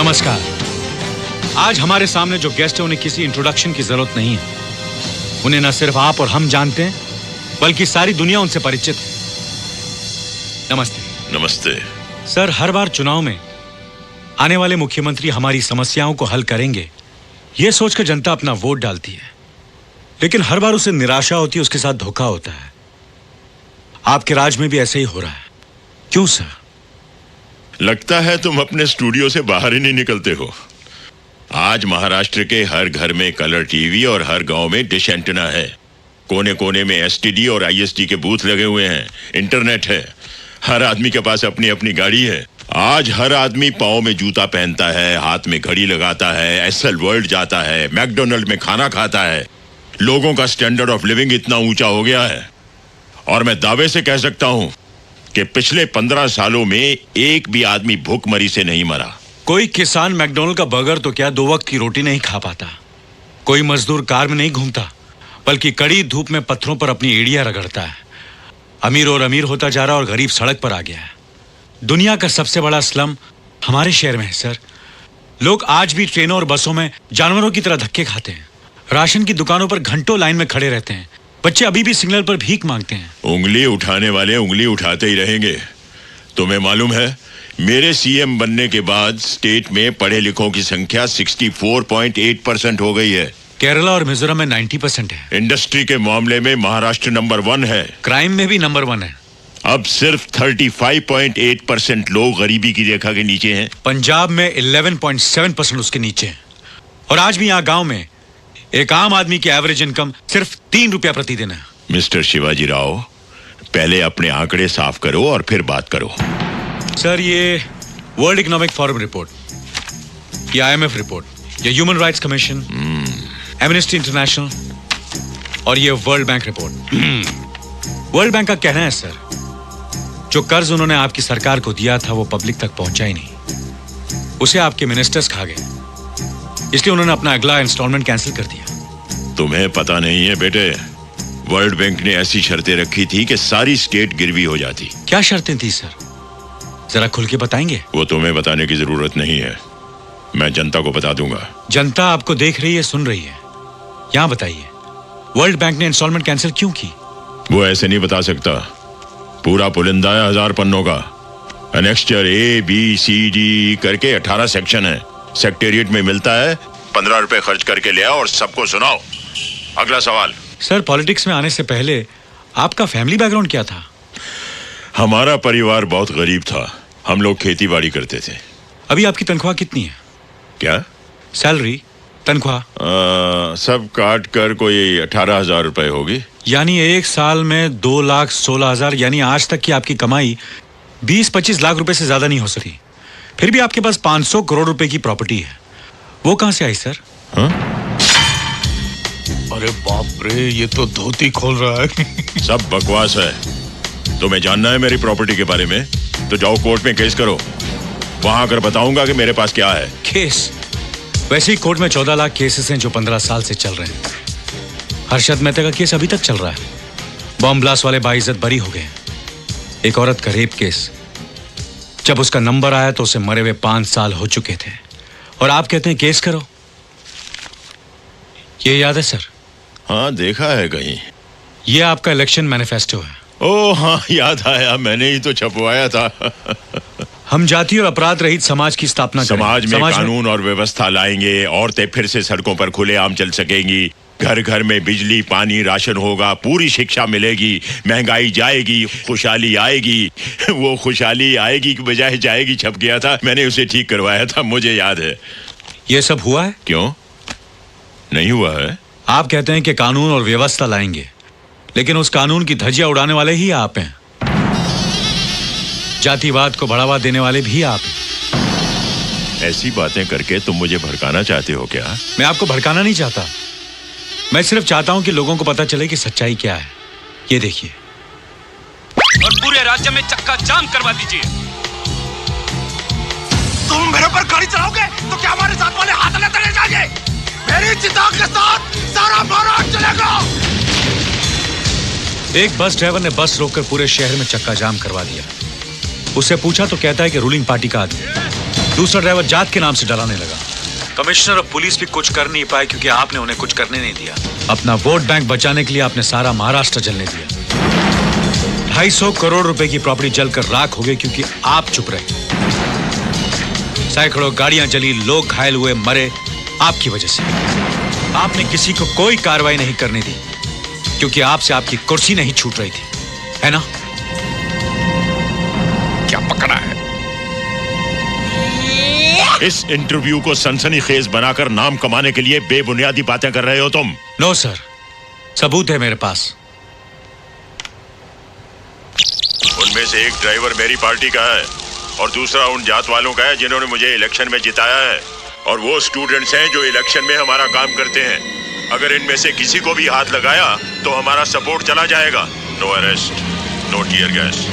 नमस्कार। आज हमारे सामने जो गेस्ट है उन्हें किसी इंट्रोडक्शन की जरूरत नहीं है। उन्हें न सिर्फ आप और हम जानते हैं बल्कि सारी दुनिया उनसे परिचित है। नमस्ते। नमस्ते सर, हर बार चुनाव में आने वाले मुख्यमंत्री हमारी समस्याओं को हल करेंगे यह सोचकर जनता अपना वोट डालती है, लेकिन हर बार उसे निराशा होती है, उसके साथ धोखा होता है। आपके राज में भी ऐसे ही हो रहा है, क्यों सर? लगता है तुम अपने स्टूडियो से बाहर ही नहीं निकलते हो। आज महाराष्ट्र के हर घर में कलर टीवी और हर गांव में डिश एंटेना है। कोने कोने में एसटीडी और आईएसटी के बूथ लगे हुए हैं। इंटरनेट है। हर आदमी के पास अपनी अपनी गाड़ी है। आज हर आदमी पाँव में जूता पहनता है, हाथ में घड़ी लगाता है, एसएल वर्ल्ड जाता है, मैकडोनल्ड में खाना खाता है। लोगों का स्टैंडर्ड ऑफ लिविंग इतना ऊंचा हो गया है और मैं दावे से कह सकता हूं कि पिछले 15 सालों में एक भी आदमी भूखमरी से नहीं मरा। कोई किसान मैकडोनल्ड का बर्गर तो क्या 2 वक्त की रोटी नहीं खा पाता। कोई मजदूर कार में नहीं घूमता बल्कि कड़ी धूप में पत्थरों पर अपनी एड़ियां रगड़ता है। अमीर और अमीर होता जा रहा और गरीब सड़क पर आ गया है। दुनिया का सबसे बड़ा स्लम हमारे शहर में है सर। लोग आज भी ट्रेनों और बसों में जानवरों की तरह धक्के खाते हैं। राशन की दुकानों पर घंटों लाइन में खड़े रहते हैं। बच्चे अभी भी सिग्नल पर भीख मांगते हैं। उंगली उठाने वाले उंगली उठाते ही रहेंगे। तुम्हें मालूम है, मेरे सीएम बनने के बाद स्टेट में पढ़े लिखों की संख्या 64.8% हो गई है। केरला और मिजोरम में 90% है। इंडस्ट्री के मामले में महाराष्ट्र नंबर 1 है। क्राइम में भी नंबर 1 है। अब सिर्फ 35.8% लोग गरीबी की रेखा के नीचे हैं। पंजाब में 11.7% उसके नीचे है। और आज भी यहाँ गांव में एक आम आदमी की एवरेज इनकम सिर्फ 3 रुपया प्रतिदिन है। मिस्टर शिवाजी राव, पहले अपने आंकड़े साफ करो और फिर बात करो। सर, ये वर्ल्ड इकोनॉमिक फोरम रिपोर्ट, ये IMF रिपोर्ट, ये human rights commission, amnesty international और ये world bank report. World bank का कहना है सर, जो कर्ज उन्होंने आपकी सरकार को दिया था वो पब्लिक तक पहुंचा ही नहीं। उसे आपके मिनिस्टर्स खा गए, इसलिए उन्होंने अपना अगला इंस्टॉलमेंट कैंसिल कर दिया। तुम्हें पता नहीं है बेटे, वर्ल्ड बैंक ने ऐसी शर्तें रखी थी कि सारी स्टेट गिरवी हो जाती। क्या शर्तें थी सर? जरा खुल के बताएंगे। वो तुम्हें बताने की जरूरत नहीं है, मैं जनता को बता दूंगा। जनता आपको देख रही है, सुन रही है। यहाँ बताइए, वर्ल्ड बैंक ने इंस्टॉलमेंट कैंसिल क्यों की? वो ऐसे नहीं बता सकता। पूरा पुलिंदा है 1000 पन्नों का। एनेक्स्चर ABCD करके 18 सेक्शन है। सेक्रेटेरिएट में मिलता है, 15 रुपए खर्च करके ले आओ और सबको सुनाओ। अगला सवाल। सर, पॉलिटिक्स में आने से पहले आपका फैमिली बैकग्राउंड क्या था? हमारा परिवार बहुत गरीब था। हम लोग खेती बाड़ी करते थे। अभी आपकी तनख्वाह कितनी है? क्या? सैलरी, तनख्वाह? सब काट कर कोई 18,000 रुपए होगी। यानी एक साल में 2,16,000, यानी आज तक की आपकी कमाई 20-25 लाख रुपए से ज्यादा नहीं हो सकी। फिर भी आपके पास 500 करोड़ रुपए की प्रॉपर्टी है। वो कहां से आई सर? हाँ? अरे बाप रे, ये तो धोती खोल रहा है। सब बकवास है। तुम्हें जानना है मेरी प्रॉपर्टी के बारे में तो जाओ कोर्ट में केस करो। वहां आकर बताऊंगा कि मेरे पास क्या है। केस? वैसे ही कोर्ट में 14 लाख केसेस हैं जो 15 साल से चल रहे हैं। हर्षद मेहता का केस अभी तक चल रहा है। बॉम्ब ब्लास्ट वाले बाइज्जत बरी हो गए। एक औरत का रेप केस, जब उसका नंबर आया तो उसे मरे हुए 5 साल हो चुके थे और आप कहते हैं केस करो। ये याद है सर? हाँ, देखा है कहीं। ये आपका इलेक्शन मैनिफेस्टो है। ओह हाँ, याद आया, मैंने ही तो छपवाया था। हम जाति और अपराध रहित समाज की स्थापना करेंगे। समाज में कानून और व्यवस्था लाएंगे। औरतें फिर से सड़कों पर खुलेआम चल सकेंगी। घर घर में बिजली, पानी, राशन होगा। पूरी शिक्षा मिलेगी। महंगाई जाएगी, खुशहाली आएगी। वो खुशहाली आएगी की बजाय जाएगी छप गया था। मैंने उसे ठीक करवाया था, मुझे याद है। ये सब हुआ है? क्यों नहीं हुआ है? आप कहते हैं कि कानून और व्यवस्था लाएंगे, लेकिन उस कानून की धज्जियां उड़ाने वाले ही आप हैं। जातिवाद को बढ़ावा देने वाले भी आप हैं। ऐसी बातें करके तुम मुझे भड़काना चाहते हो क्या? मैं आपको भड़काना नहीं चाहता। मैं सिर्फ चाहता हूं कि लोगों को पता चले कि सच्चाई क्या है। ये देखिए। और पूरे राज्य में चक्का जाम करवा दीजिए। तुम मेरे पर गाड़ी चलाओगे तो क्या हमारे साथ वाले हाथ न चले जाएंगे? मेरी चिता के साथ सारा महाराज चलेगा। एक बस ड्राइवर ने बस रोककर पूरे शहर में चक्का जाम करवा दिया। उससे पूछा तो कहता है कि रूलिंग पार्टी का आदमी। दूसरा ड्राइवर जात के नाम से डराने लगा। कमिश्नर और पुलिस भी कुछ कर नहीं पाए क्योंकि आपने उन्हें कुछ करने नहीं दिया। अपना वोट बैंक बचाने के लिए आपने सारा महाराष्ट्र जलने दिया। 250 करोड़ रुपए की प्रॉपर्टी जलकर राख हो गई क्योंकि आप चुप रहे। सैकड़ों गाड़ियां जली, लोग घायल हुए, मरे आपकी वजह से। आपने किसी को कोई कार्रवाई नहीं करने दी क्योंकि आपसे आपकी कुर्सी नहीं छूट रही थी, है ना? क्या पकड़ा है? इस इंटरव्यू को सनसनीखेज बनाकर नाम कमाने के लिए बेबुनियादी बातें कर रहे हो तुम। नो सर, सबूत है मेरे पास। उनमें से एक ड्राइवर मेरी पार्टी का है और दूसरा उन जात वालों का है जिन्होंने मुझे इलेक्शन में जिताया है, और वो स्टूडेंट्स हैं जो इलेक्शन में हमारा काम करते हैं। अगर इनमें से किसी को भी हाथ लगाया तो हमारा सपोर्ट चला जाएगा। No arrest, no tear gas.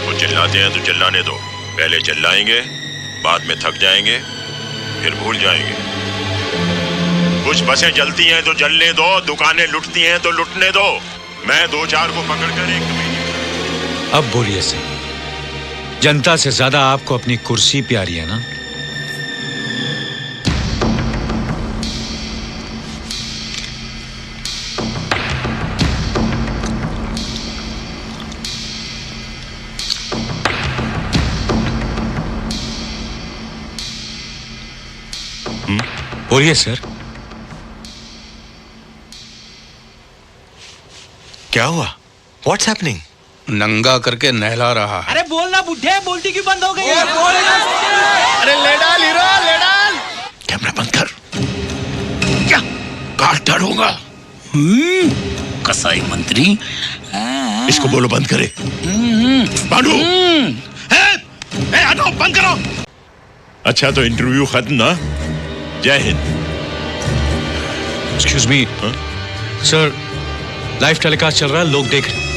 वो चिल्लाते हैं तो चिल्लाने दो। पहले चिल्लाएंगे, बाद में थक जाएंगे, फिर भूल जाएंगे। कुछ बसें जलती हैं तो जलने दो, दुकानें लुटती हैं तो लुटने दो। मैं 2-4 को पकड़कर एक अब बोलिए सर, जनता से ज्यादा आपको अपनी कुर्सी प्यारी है ना? बोलिए सर। क्या हुआ? What's happening? नंगा करके नहला रहा है। अरे बोलना बुढ़े, बोलती क्यों बंद हो गई? अरे ले डाल हीरो, ले डाल। कैमरा बंद कर। क्या? काट डालूंगा। कसाई मंत्री। इसको बोलो बंद करे। बांधो। हटो, बंद करो। अच्छा तो इंटरव्यू खत्म ना? जय Hind. Excuse me sir, live telecast चल रहा है, लोग देख रहे हैं।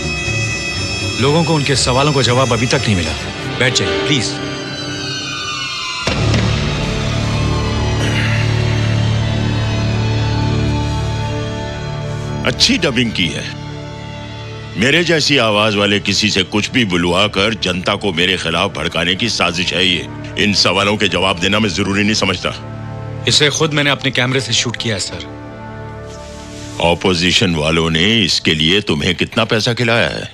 लोगों को उनके सवालों का जवाब अभी तक नहीं मिला। बैठ जाइए प्लीज। अच्छी डबिंग की है। मेरे जैसी आवाज वाले किसी से कुछ भी बुलवा कर जनता को मेरे खिलाफ भड़काने की साजिश है ये। इन सवालों के जवाब देना मैं जरूरी नहीं समझता। इसे खुद मैंने अपने कैमरे से शूट किया है सर। ऑपोजिशन वालों ने इसके लिए तुम्हें कितना पैसा खिलाया है?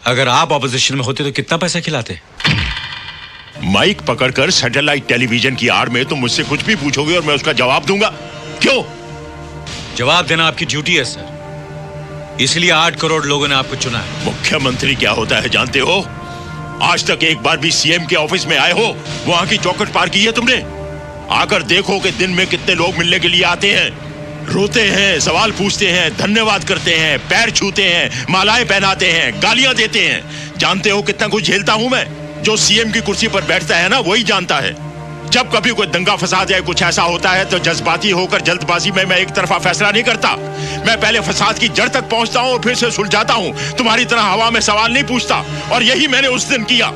अगर आप ऑपोजिशन में होते तो कितना पैसा खिलाते? माइक पकड़कर सैटेलाइट टेलीविजन की आड़ में तुम मुझसे कुछ भी पूछोगे और मैं उसका जवाब दूंगा। क्यों? जवाब देना आपकी ड्यूटी है सर, इसलिए 8 करोड़ लोगों ने आपको चुना है। मुख्यमंत्री क्या होता है जानते हो? आज तक एक बार भी सीएम के ऑफिस में आए हो? वहां की चौखट पार की है तुमने? आकर देखो कि दिन में कितने लोग मिलने के लिए आते हैं, रोते हैं, सवाल पूछते हैं, धन्यवाद करते हैं, पैर छूते हैं, मालाएं पहनाते हैं, गालियां देते हैं। जानते हो कितना कुछ झेलता हूं मैं? जो सीएम की कुर्सी पर बैठता है ना, वही जानता है। जब कभी कोई दंगा फसाद या कुछ ऐसा होता है तो जज्बाती होकर जल्दबाजी में मैं एक तरफा फैसला नहीं करता। मैं पहले फसाद की जड़ तक पहुंचता हूं और फिर से सुलझाता हूं। तुम्हारी तरह हवा में सवाल नहीं पूछता, और यही मैंने उस दिन किया।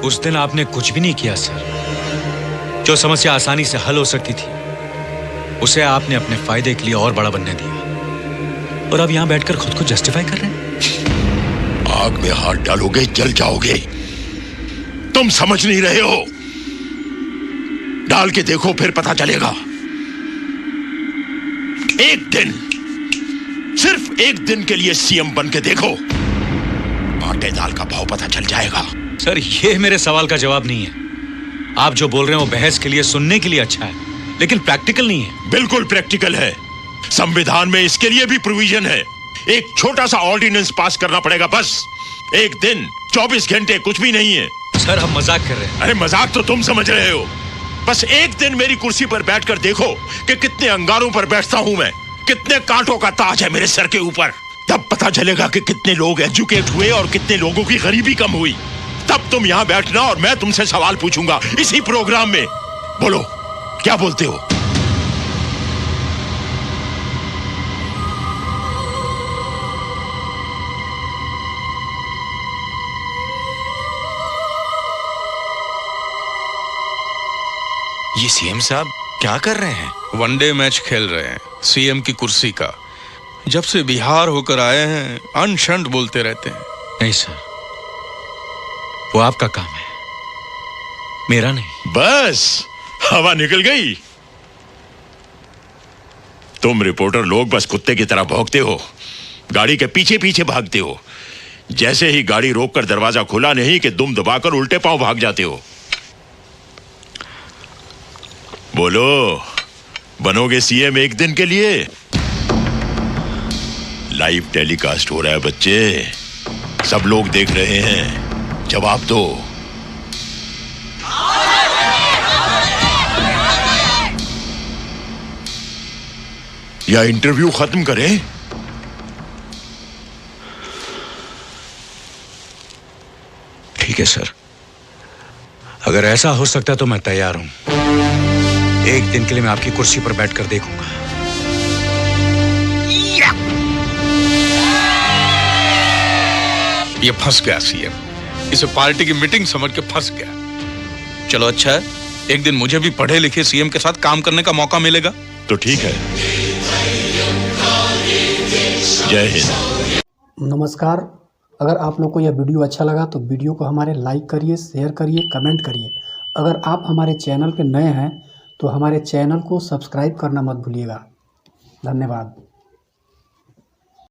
उस दिन आपने कुछ भी नहीं किया सर। जो समस्या आसानी से हल हो सकती थी उसे आपने अपने फायदे के लिए और बड़ा बनने दिया, और अब यहां बैठकर खुद को जस्टिफाई कर रहे हैं। आग में हाथ डालोगे जल जाओगे। तुम समझ नहीं रहे हो। डाल के देखो फिर पता चलेगा। एक दिन, सिर्फ एक दिन के लिए सीएम बन के देखो, आटे दाल का भाव पता चल जाएगा। सर ये मेरे सवाल का जवाब नहीं है। आप जो बोल रहे हैं वो बहस के लिए, सुनने के लिए अच्छा है, लेकिन प्रैक्टिकल नहीं है। बिल्कुल प्रैक्टिकल है। संविधान में इसके लिए भी प्रोविजन है। एक छोटा सा ऑर्डिनेंस पास करना पड़ेगा बस। एक दिन, 24 घंटे, कुछ भी नहीं है। सर हम मजाक कर रहे हैं। अरे मजाक तो तुम समझ रहे हो। बस एक दिन मेरी कुर्सी पर बैठकर देखो कि कितने अंगारों पर बैठता हूं मैं, कितने कांटों का ताज है मेरे सर के ऊपर। तब पता चलेगा कि कितने लोग एजुकेट हुए और कितने लोगों की गरीबी कम हुई। तब तुम यहां बैठना और मैं तुमसे सवाल पूछूंगा इसी प्रोग्राम में। बोलो क्या बोलते हो? ये सीएम साहब क्या कर रहे हैं? वनडे मैच खेल रहे हैं सीएम की कुर्सी का। जब से बिहार होकर आए हैं अनशंट बोलते रहते हैं। नहीं सर, वो आपका काम है। मेरा नहीं। बस हवा निकल गई। तुम रिपोर्टर लोग बस कुत्ते की तरह भौंकते हो, गाड़ी के पीछे पीछे भागते हो। जैसे ही गाड़ी रोककर दरवाजा खुला नहीं कि दुम दबाकर उल्टे पांव भाग जाते हो। बोलो, बनोगे सीएम एक दिन के लिए? लाइव टेलीकास्ट हो रहा है बच्चे, सब लोग देख रहे हैं, जवाब दो। या इंटरव्यू खत्म करें? ठीक है सर, अगर ऐसा हो सकता तो मैं तैयार हूं। एक दिन के लिए मैं आपकी कुर्सी पर बैठकर देखूंगा। ये फंस गया सीएम, इसे पार्टी की मीटिंग समझ के फंस गया। चलो अच्छा है, एक दिन मुझे भी पढ़े लिखे सीएम के साथ काम करने का मौका मिलेगा। तो ठीक है, जय हिंद। नमस्कार। अगर आप लोग को यह वीडियो अच्छा लगा तो वीडियो को हमारे लाइक करिए, शेयर करिए, कमेंट करिए। अगर आप हमारे चैनल पे नए हैं तो हमारे चैनल को सब्सक्राइब करना मत भूलिएगा। धन्यवाद।